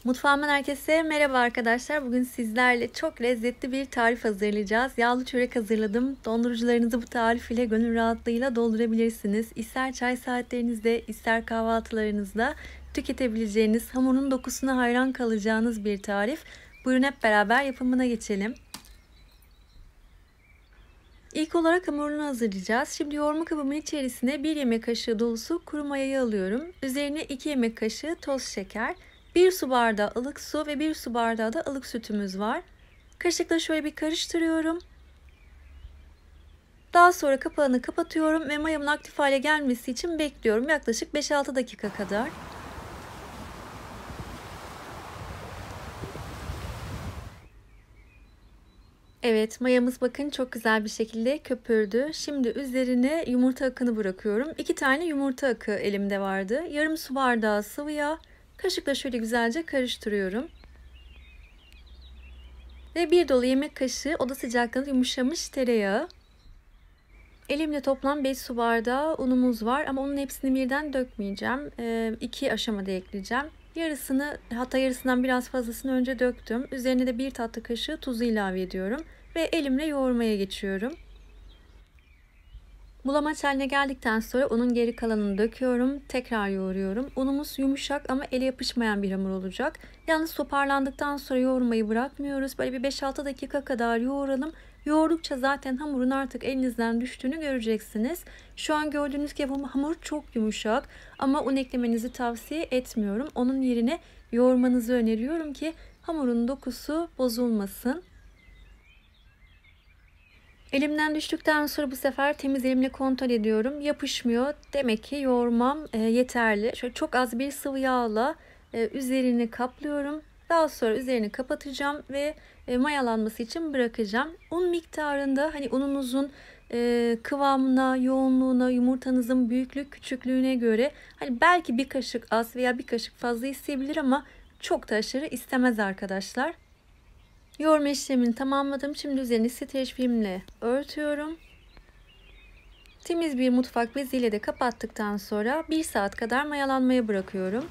Mutfağımdan herkese merhaba arkadaşlar. Bugün sizlerle çok lezzetli bir tarif hazırlayacağız. Yağlı çörek hazırladım. Dondurucularınızı bu tarif ile gönül rahatlığıyla doldurabilirsiniz. İster çay saatlerinizde, ister kahvaltılarınızda tüketebileceğiniz, hamurun dokusuna hayran kalacağınız bir tarif. Buyurun hep beraber yapımına geçelim. İlk olarak hamurunu hazırlayacağız. Şimdi yoğurma kabımın içerisine 1 yemek kaşığı dolusu kuru mayayı alıyorum. Üzerine 2 yemek kaşığı toz şeker, 1 su bardağı ılık su ve 1 su bardağı da ılık sütümüz var. Kaşıkla şöyle bir karıştırıyorum. Daha sonra kapağını kapatıyorum ve mayamın aktif hale gelmesi için bekliyorum. Yaklaşık 5-6 dakika kadar. Evet, mayamız bakın çok güzel bir şekilde köpürdü. Şimdi üzerine yumurta akını bırakıyorum. 2 tane yumurta akı elimde vardı. Yarım su bardağı sıvı yağ. Kaşıkla şöyle güzelce karıştırıyorum. Ve 1 dolu yemek kaşığı oda sıcaklığında yumuşamış tereyağı. Elimde toplam 5 su bardağı unumuz var ama onun hepsini birden dökmeyeceğim. 2 aşamada ekleyeceğim. Yarısını, hatta yarısından biraz fazlasını önce döktüm. Üzerine de 1 tatlı kaşığı tuzu ilave ediyorum ve elimle yoğurmaya geçiyorum. Bulamaç haline geldikten sonra unun geri kalanını döküyorum. Tekrar yoğuruyorum. Unumuz yumuşak ama ele yapışmayan bir hamur olacak. Yalnız toparlandıktan sonra yoğurmayı bırakmıyoruz. Böyle bir 5-6 dakika kadar yoğuralım. Yoğurdukça zaten hamurun artık elinizden düştüğünü göreceksiniz. Şu an gördüğünüz gibi hamur çok yumuşak ama un eklemenizi tavsiye etmiyorum. Onun yerine yoğurmanızı öneriyorum ki hamurun dokusu bozulmasın. Elimden düştükten sonra bu sefer temiz elimle kontrol ediyorum. Yapışmıyor. Demek ki yoğurmam yeterli. Şöyle çok az bir sıvı yağla üzerini kaplıyorum. Daha sonra üzerini kapatacağım ve mayalanması için bırakacağım. Un miktarında hani ununuzun kıvamına, yoğunluğuna, yumurtanızın büyüklük küçüklüğüne göre hani belki bir kaşık az veya bir kaşık fazla isteyebilir ama çok da aşırı istemez arkadaşlar. Yoğurma işlemini tamamladım. Şimdi üzerini streç filmle örtüyorum. Temiz bir mutfak beziyle de kapattıktan sonra 1 saat kadar mayalanmaya bırakıyorum.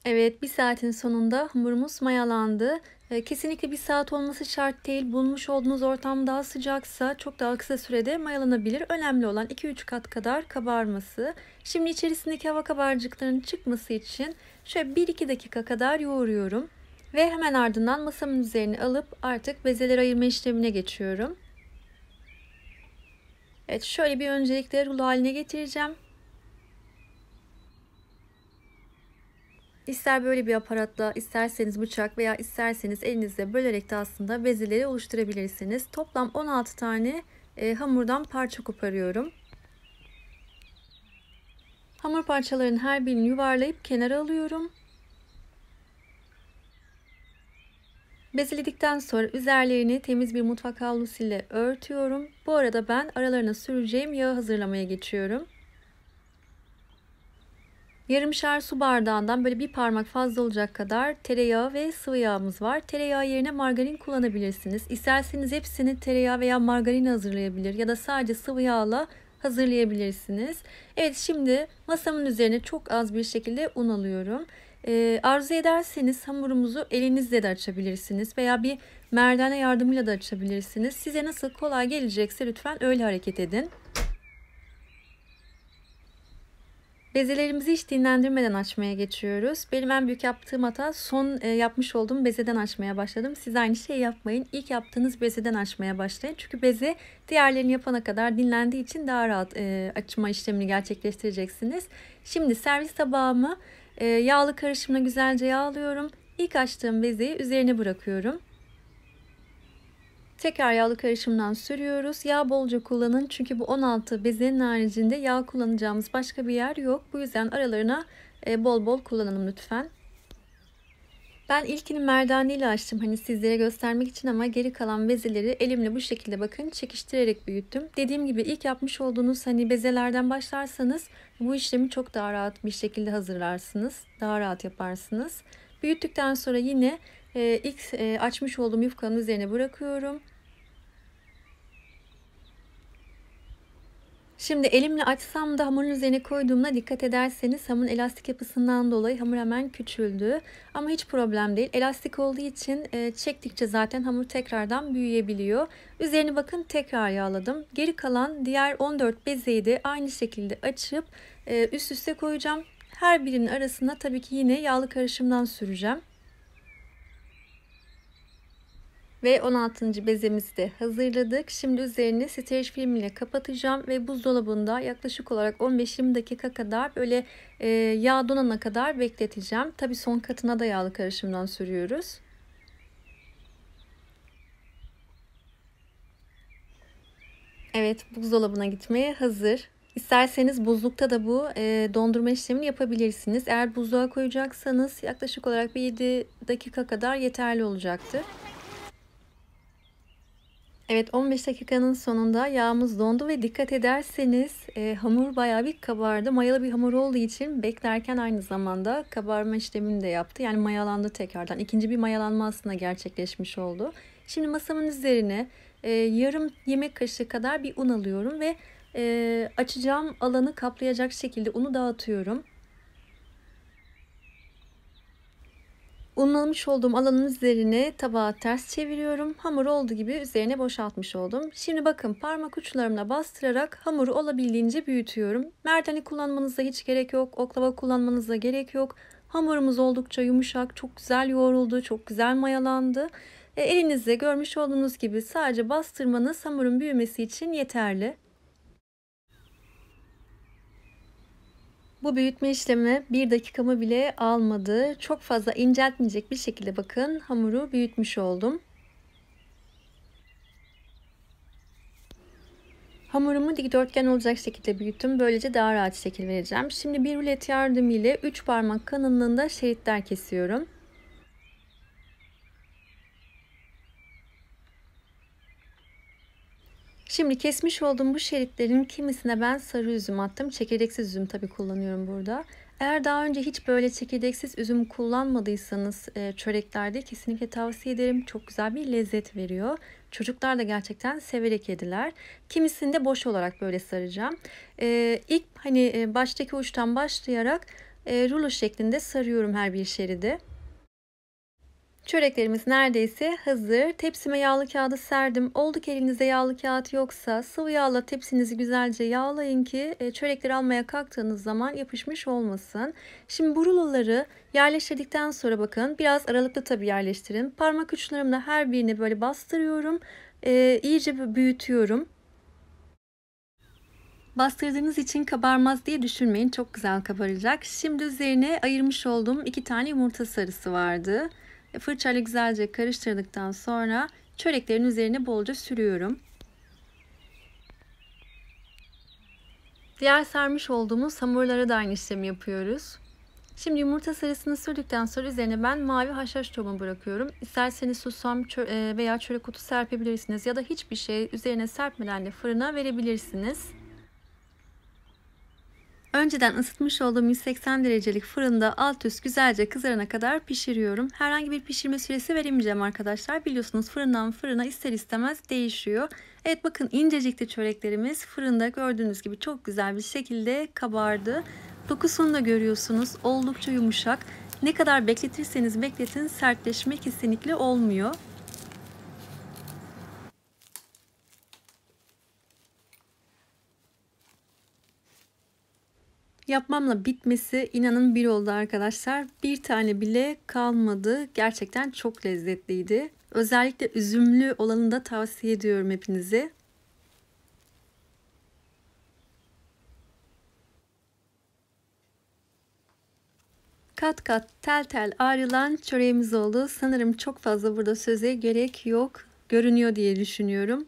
Evet, 1 saatin sonunda hamurumuz mayalandı. Kesinlikle 1 saat olması şart değil. Bulmuş olduğunuz ortam daha sıcaksa çok daha kısa sürede mayalanabilir. Önemli olan 2-3 kat kadar kabarması. Şimdi içerisindeki hava kabarcıklarının çıkması için şöyle 1-2 dakika kadar yoğuruyorum. Ve hemen ardından masamın üzerine alıp artık bezeleri ayırma işlemine geçiyorum. Evet, şöyle bir öncelikle rulo haline getireceğim. İster böyle bir aparatla, isterseniz bıçak veya isterseniz elinizle bölerek de aslında bezeleri oluşturabilirsiniz. Toplam 16 tane hamurdan parça koparıyorum. Hamur parçalarının her birini yuvarlayıp kenara alıyorum. Bezeledikten sonra üzerlerini temiz bir mutfak havlusu ile örtüyorum. Bu arada ben aralarına süreceğim yağı hazırlamaya geçiyorum. Yarımşar su bardağından böyle bir parmak fazla olacak kadar tereyağı ve sıvı yağımız var. Tereyağı yerine margarin kullanabilirsiniz. İsterseniz hepsini tereyağı veya margarin hazırlayabilir ya da sadece sıvı yağla hazırlayabilirsiniz. Evet, şimdi masamın üzerine çok az bir şekilde un alıyorum. Arzu ederseniz hamurumuzu elinizle de açabilirsiniz veya bir merdane yardımıyla da açabilirsiniz. Size nasıl kolay gelecekse lütfen öyle hareket edin. Bezelerimizi hiç dinlendirmeden açmaya geçiyoruz. Benim en büyük yaptığım hata son yapmış olduğum bezeden açmaya başladım. Siz aynı şeyi yapmayın. İlk yaptığınız bezeden açmaya başlayın. Çünkü beze diğerlerini yapana kadar dinlendiği için daha rahat açma işlemini gerçekleştireceksiniz. Şimdi servis tabağımı yağlı karışımla güzelce yağlıyorum. İlk açtığım bezeyi üzerine bırakıyorum. Tekrar yağlı karışımdan sürüyoruz. Yağ bolca kullanın çünkü bu 16 bezenin haricinde yağ kullanacağımız başka bir yer yok. Bu yüzden aralarına bol bol kullanalım lütfen. Ben ilkini merdaneyle açtım hani sizlere göstermek için ama geri kalan bezeleri elimle bu şekilde bakın çekiştirerek büyüttüm. Dediğim gibi ilk yapmış olduğunuz hani bezelerden başlarsanız bu işlemi çok daha rahat bir şekilde hazırlarsınız. Daha rahat yaparsınız. Büyüttükten sonra yine ilk açmış olduğum yufkanın üzerine bırakıyorum. Şimdi elimle açsam da hamurun üzerine koyduğumda dikkat ederseniz hamurun elastik yapısından dolayı hamur hemen küçüldü. Ama hiç problem değil. Elastik olduğu için çektikçe zaten hamur tekrardan büyüyebiliyor. Üzerini bakın tekrar yağladım. Geri kalan diğer 14 bezeyi de aynı şekilde açıp üst üste koyacağım. Her birinin arasına tabii ki yine yağlı karışımdan süreceğim. Ve 16. bezemizi de hazırladık. Şimdi üzerini streç film ile kapatacağım ve buzdolabında yaklaşık olarak 15-20 dakika kadar böyle yağ donana kadar bekleteceğim. Tabii son katına da yağlı karışımdan sürüyoruz. Evet, buzdolabına gitmeye hazır. İsterseniz buzlukta da bu dondurma işlemini yapabilirsiniz. Eğer buzluğa koyacaksanız yaklaşık olarak bir 7 dakika kadar yeterli olacaktır. Evet, 15 dakikanın sonunda yağımız dondu ve dikkat ederseniz hamur bayağı bir kabardı. Mayalı bir hamur olduğu için beklerken aynı zamanda kabarma işlemini de yaptı. Yani mayalandı tekrardan. İkinci bir mayalanma aslında gerçekleşmiş oldu. Şimdi masamın üzerine yarım yemek kaşığı kadar bir un alıyorum ve açacağım alanı kaplayacak şekilde unu dağıtıyorum. Unlamış olduğum alanın üzerine tabağı ters çeviriyorum. Hamur olduğu gibi üzerine boşaltmış oldum. Şimdi bakın parmak uçlarımla bastırarak hamuru olabildiğince büyütüyorum. Merdane kullanmanıza hiç gerek yok. Oklava kullanmanıza gerek yok. Hamurumuz oldukça yumuşak, çok güzel yoğruldu, çok güzel mayalandı. Elinizde görmüş olduğunuz gibi sadece bastırmanız hamurun büyümesi için yeterli. Bu büyütme işlemi 1 dakikamı bile almadı. Çok fazla inceltmeyecek bir şekilde bakın hamuru büyütmüş oldum. Hamurumu dikdörtgen olacak şekilde büyüttüm. Böylece daha rahat şekil vereceğim. Şimdi bir rulet yardımıyla 3 parmak kalınlığında şeritler kesiyorum. Şimdi kesmiş olduğum bu şeritlerin kimisine ben sarı üzüm attım. Çekirdeksiz üzüm tabii kullanıyorum burada. Eğer daha önce hiç böyle çekirdeksiz üzüm kullanmadıysanız çöreklerde kesinlikle tavsiye ederim. Çok güzel bir lezzet veriyor. Çocuklar da gerçekten severek yediler. Kimisini de boş olarak böyle saracağım. İlk hani baştaki uçtan başlayarak rulo şeklinde sarıyorum her bir şeridi. Çöreklerimiz neredeyse hazır. Tepsime yağlı kağıdı serdim. Oldu ki elinizde yağlı kağıt yoksa sıvı yağla tepsinizi güzelce yağlayın ki çörekleri almaya kalktığınız zaman yapışmış olmasın. Şimdi bu ruloları yerleştirdikten sonra bakın biraz aralıklı tabii yerleştirin. Parmak uçlarımla her birini böyle bastırıyorum. İyice büyütüyorum. Bastırdığınız için kabarmaz diye düşünmeyin. Çok güzel kabaracak. Şimdi üzerine ayırmış olduğum 2 tane yumurta sarısı vardı. Fırçayla güzelce karıştırdıktan sonra çöreklerin üzerine bolca sürüyorum. Diğer sarmış olduğumuz hamurlara da aynı işlemi yapıyoruz. Şimdi yumurta sarısını sürdükten sonra üzerine ben mavi haşhaş tohumu bırakıyorum. İsterseniz susam veya çörek otu serpebilirsiniz ya da hiçbir şey üzerine serpmeden de fırına verebilirsiniz. Önceden ısıtmış olduğum 180 derecelik fırında alt üst güzelce kızarana kadar pişiriyorum. Herhangi bir pişirme süresi veremeyeceğim arkadaşlar. Biliyorsunuz fırından fırına ister istemez değişiyor. Evet bakın incecikti çöreklerimiz fırında gördüğünüz gibi çok güzel bir şekilde kabardı. Dokusunu da görüyorsunuz. Oldukça yumuşak. Ne kadar bekletirseniz bekletin sertleşme kesinlikle olmuyor. Yapmamla bitmesi inanın bir oldu arkadaşlar. Bir tane bile kalmadı. Gerçekten çok lezzetliydi. Özellikle üzümlü olanı da tavsiye ediyorum hepinize. Kat kat tel tel ayrılan çöreğimiz oldu. Sanırım çok fazla burada söze gerek yok. Görünüyor diye düşünüyorum.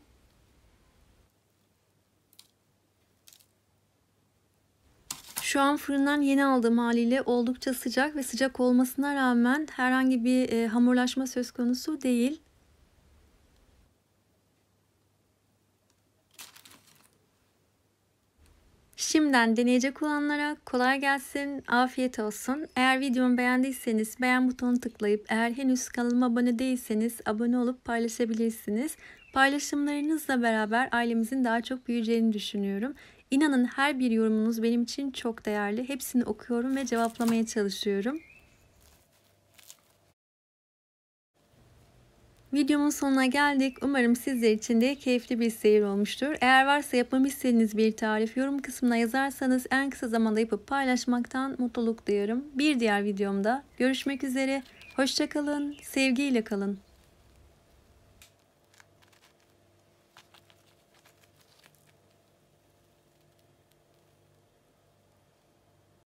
Şu an fırından yeni aldığım haliyle oldukça sıcak ve sıcak olmasına rağmen herhangi bir hamurlaşma söz konusu değil. Şimdiden deneyecek olanlara kolay gelsin, afiyet olsun. Eğer videomu beğendiyseniz beğen butonuna tıklayıp eğer henüz kanalıma abone değilseniz abone olup paylaşabilirsiniz. Paylaşımlarınızla beraber ailemizin daha çok büyüyeceğini düşünüyorum. İnanın her bir yorumunuz benim için çok değerli. Hepsini okuyorum ve cevaplamaya çalışıyorum. Videomun sonuna geldik. Umarım sizler için de keyifli bir seyir olmuştur. Eğer varsa yapmamı istediğiniz bir tarif yorum kısmına yazarsanız en kısa zamanda yapıp paylaşmaktan mutluluk duyarım. Bir diğer videomda görüşmek üzere. Hoşça kalın, sevgiyle kalın.